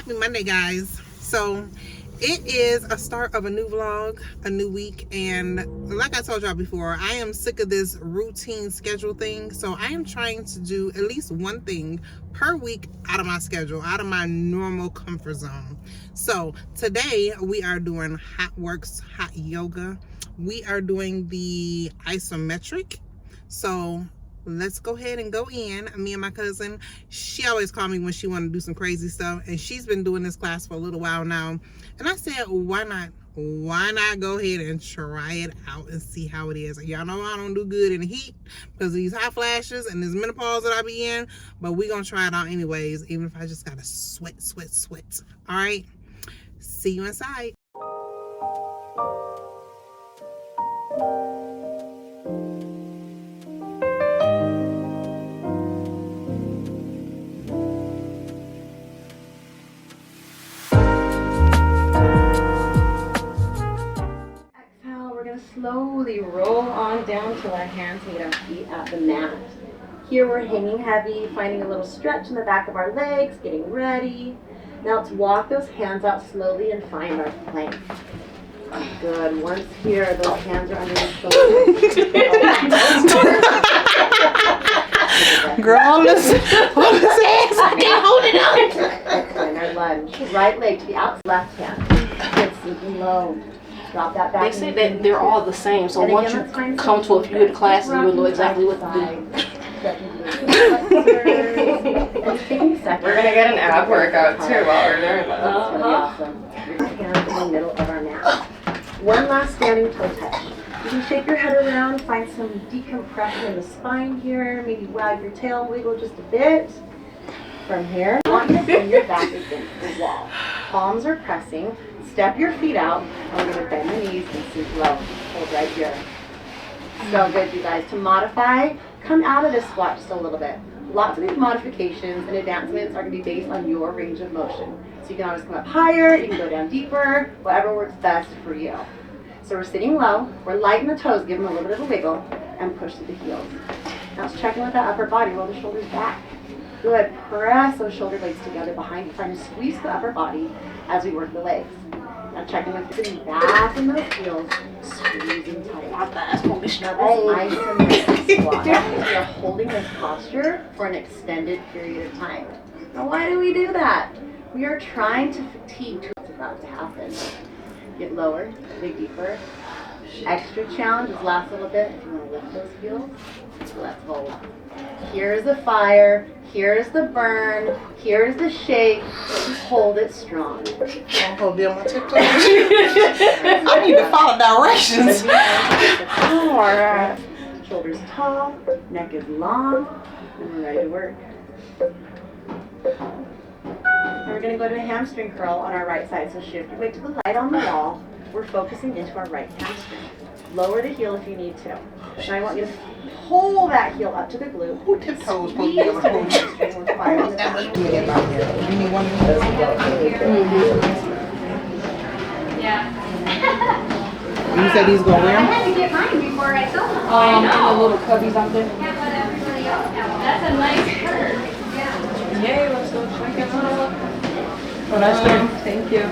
Happy Monday, guys. So it is a start of a new vlog, a new week, and like I told y'all before, I am sick of this routine schedule thing. So I am trying to do at least one thing per week out of my schedule, out of my normal comfort zone. So today we are doing hot works, hot yoga. We are doing the isometric. So let's go ahead and go in. Me and my cousin, she always calls me when she want to do some crazy stuff, and she's been doing this class for a little while now. And I said, why not go ahead and try it out and see how it is. Y'all know I don't do good in the heat because of these hot flashes and this menopause that I be in, but we gonna try it out anyways, even if I just gotta sweat. All right, see you inside. Slowly roll on down to our hands and get our feet at the mat. Here we're hanging heavy, finding a little stretch in the back of our legs, getting ready. Now let's walk those hands out slowly and find our plank. Good. Once here, those hands are under the shoulders. Girl, all this ass, I can't hold it out. Excellent. Our lunge. Right leg to the outside, left hand. Good, sinking low. Drop that back. They say that they're all the same, so once you come to a few of the classes, you'll know exactly what to do. We're gonna get an ab workout too while we're doing this. Awesome. Hands in the middle of our mat. One last standing toe touch. You can shake your head around, find some decompression in the spine here. Maybe wag your tail, wiggle just a bit. From here, I want you to bring your back against the wall. Palms are pressing. Step your feet out. I'm going to bend the knees and sink low. Hold right here. So good, you guys. To modify, come out of this squat just a little bit. Lots of these modifications and advancements are going to be based on your range of motion. So you can always come up higher, you can go down deeper, whatever works best for you. So we're sitting low. We're lighting the toes, give them a little bit of a wiggle, and push to the heels. Now let's check in with that upper body. Roll the shoulders back. Good. Press those shoulder blades together behind you. Trying to squeeze the upper body as we work the legs. Now checking with sitting back in those heels, squeezing tight. Now this isometric squat. We are holding this posture for an extended period of time. Now why do we do that? We are trying to fatigue what's about to happen. Get lower, dig deeper. Extra challenge is last little bit. If you want to lift those heels, let's hold. Here's the fire, here's the burn, here's the shake. Hold it strong. I'll hold them on tiptoes. I need to follow directions. Alright. Shoulders tall, neck is long, and we're ready to work. And we're going to go to a hamstring curl on our right side. So shift your weight to the light on the wall. We're focusing into our right hamstring. Lower the heel if you need to. And I want you to pull that heel up to the glute. Who tiptoes supposed to be able to hold it? You need one of these? Yeah. You said these go I where? had to get mine before I sold them. In the little cubbies out there. Yeah, but everybody else has. That's a nice shirt. Yeah. Yay, let's go check it out. Oh, nice day. Thank you.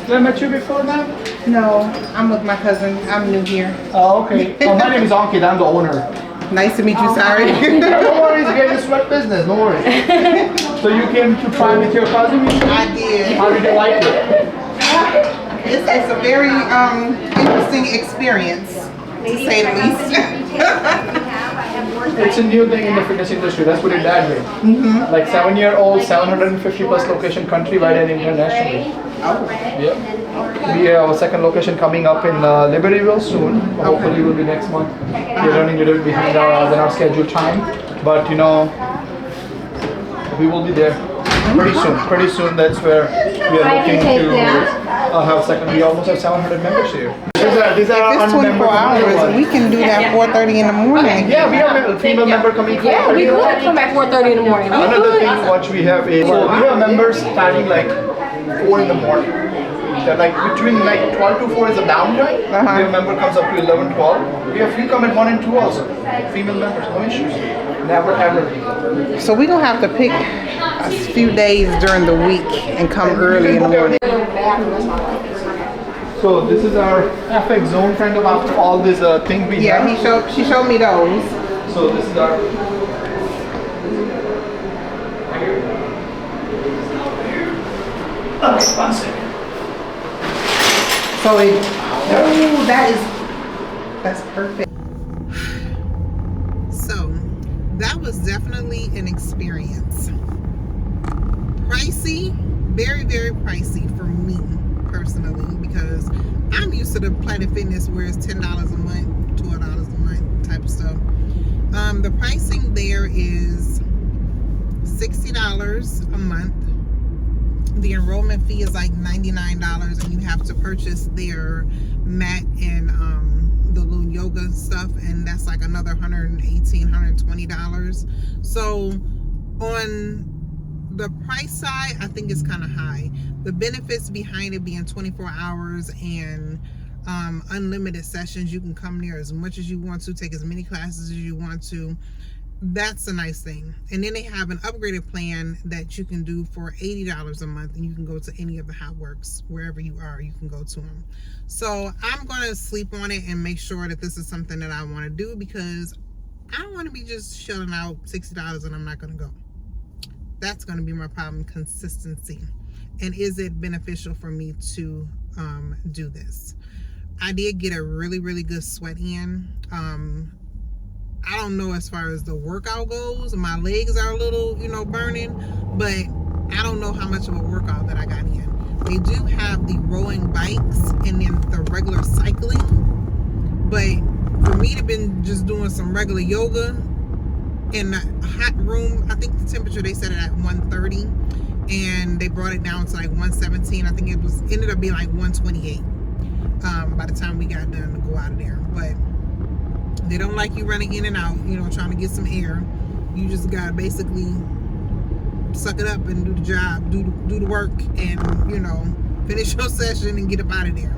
Did I met you before, ma'am? No, I'm with my cousin. I'm new here. Oh, okay. Oh, my name is Ankit. I'm the owner. Nice to meet you, sorry. No worries, we get the sweat business. No worries. So you came to try with your cousin? I did. How did you like it? It's a very interesting experience, to say the least. It's a new thing in the fitness industry. That's what it that way. Like 7-year-old, 750 plus location countrywide and internationally. Oh. Yep. We have a second location coming up in Libertyville soon. Hopefully it will be next month. We're running a little bit behind than our scheduled time. But you know, we will be there pretty soon. Pretty soon, that's where we are looking to have second. We almost have 700 members here. These are It's 24 hours. We can do that 4:30 in the morning. Yeah, we have a female member coming. Yeah, we could come back 4:30 in the morning. Another thing what we have is we have members starting like 4 in the morning. They're like between like 12 to 4 is a down time. Their member comes up to 11, 12. We have few come at 1 and 2 also. Female members, no issues. Never ever. So we gonna have to pick a few days during the week and come early in the morning. So this is our FX zone kind of after all this thing we Yeah, have. she showed me those. So this is our expensive. So that's perfect. So that was definitely an experience. Pricey, very, very pricey for me personally, because I'm used to the Planet Fitness where it's $10 a month, $12 a month type of stuff. The pricing there is $60 a month. The enrollment fee is like $99, and you have to purchase their mat and the little yoga stuff, and that's like another $118, $120. So on the price side, I think it's kind of high. The benefits behind it being 24 hours and unlimited sessions, you can come there as much as you want to, take as many classes as you want to. That's a nice thing. And then they have an upgraded plan that you can do for $80 a month, and you can go to any of the Hot Works wherever you are. You can go to them. So I'm going to sleep on it and make sure that this is something that I want to do, because I don't want to be just shelling out $60 and I'm not going to go. That's going to be my problem, consistency. And is it beneficial for me to do this? I did get a really, really good sweat in. I don't know as far as the workout goes. My legs are a little, burning, but I don't know how much of a workout that I got in. They do have the rowing bikes and then the regular cycling, but for me to been just doing some regular yoga in the hot room, I think the temperature, they set it at 130, and they brought it down to like 117. I think it ended up being like 128 by the time we got done to go out of there. But they don't like you running in and out, trying to get some air. You just gotta basically suck it up and do the job, do the work, and finish your session and get up out of there.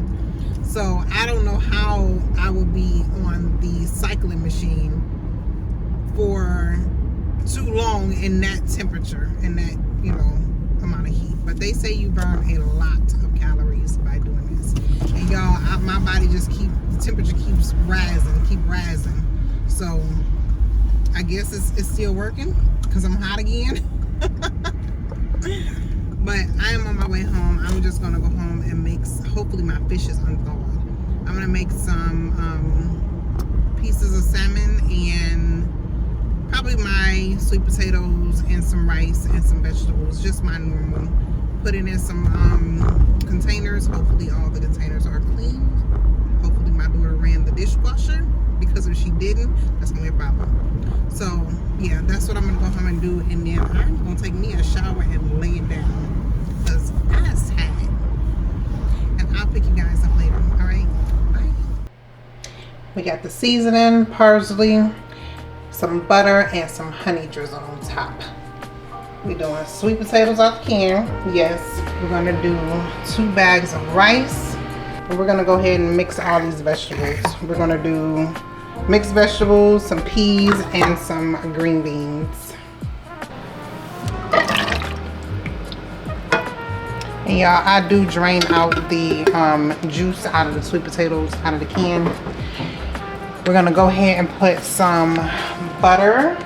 So I don't know how I would be on the cycling machine for too long in that temperature and that amount of heat. But they say you burn a lot of calories by doing this. And y'all, my body just the temperature keeps rising. So I guess it's still working because I'm hot again. But I am on my way home. I'm just gonna go home and make, hopefully my fish is unthawed. I'm gonna make some pieces of salmon and probably my sweet potatoes and some rice and some vegetables, just my normal. Put it in some containers. Hopefully all the containers are clean. Hopefully my daughter ran the dishwasher, because if she didn't, that's gonna be a problem. So yeah, that's what I'm gonna go home and do, and then I'm gonna take me a shower and lay it down, because I'm tired. And I'll pick you guys up later. All right, bye. We got the seasoning, parsley, some butter, and some honey drizzle on top. We're doing sweet potatoes out the can. Yes, we're gonna do 2 bags of rice. And we're gonna go ahead and mix all these vegetables. We're gonna do mixed vegetables, some peas, and some green beans. And y'all, I do drain out the juice out of the sweet potatoes out of the can. We're gonna go ahead and put some butter.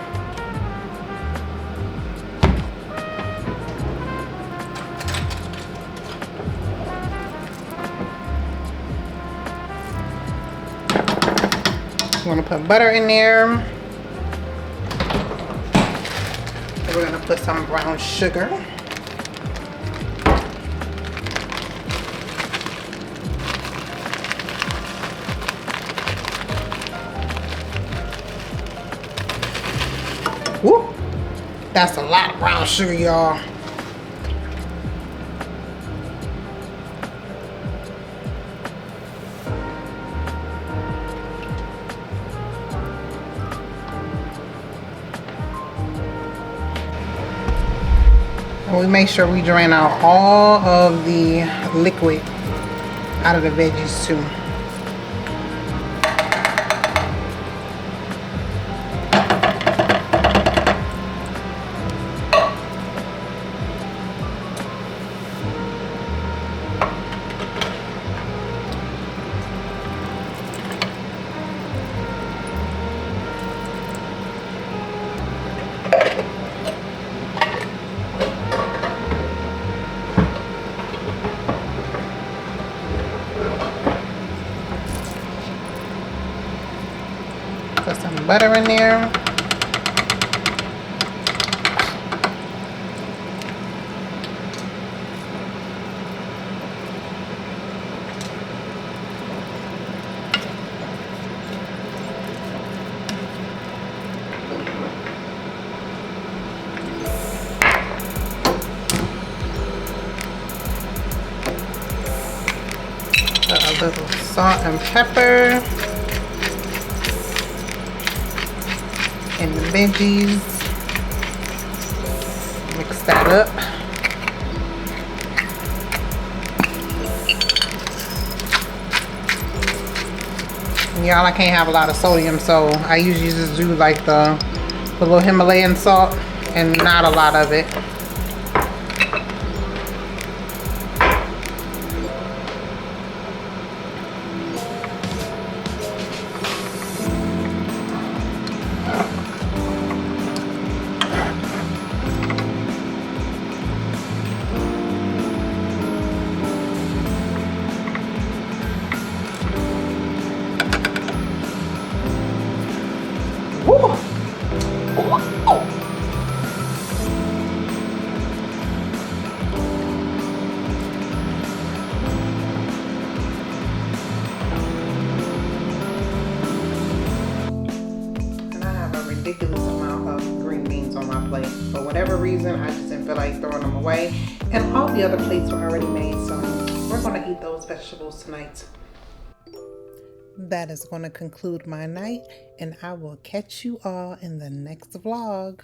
We're gonna put butter in there. And we're gonna put some brown sugar. Woo! That's a lot of brown sugar, y'all. And we make sure we drain out all of the liquid out of the veggies too. Put some butter in there. Put a little salt and pepper. And the veggies, mix that up. And y'all, I can't have a lot of sodium, so I usually just do like the little Himalayan salt and not a lot of it. Ridiculous amount of green beans on my plate. For whatever reason, I just didn't feel like throwing them away. And all the other plates were already made, so we're going to eat those vegetables tonight. That is going to conclude my night, and I will catch you all in the next vlog.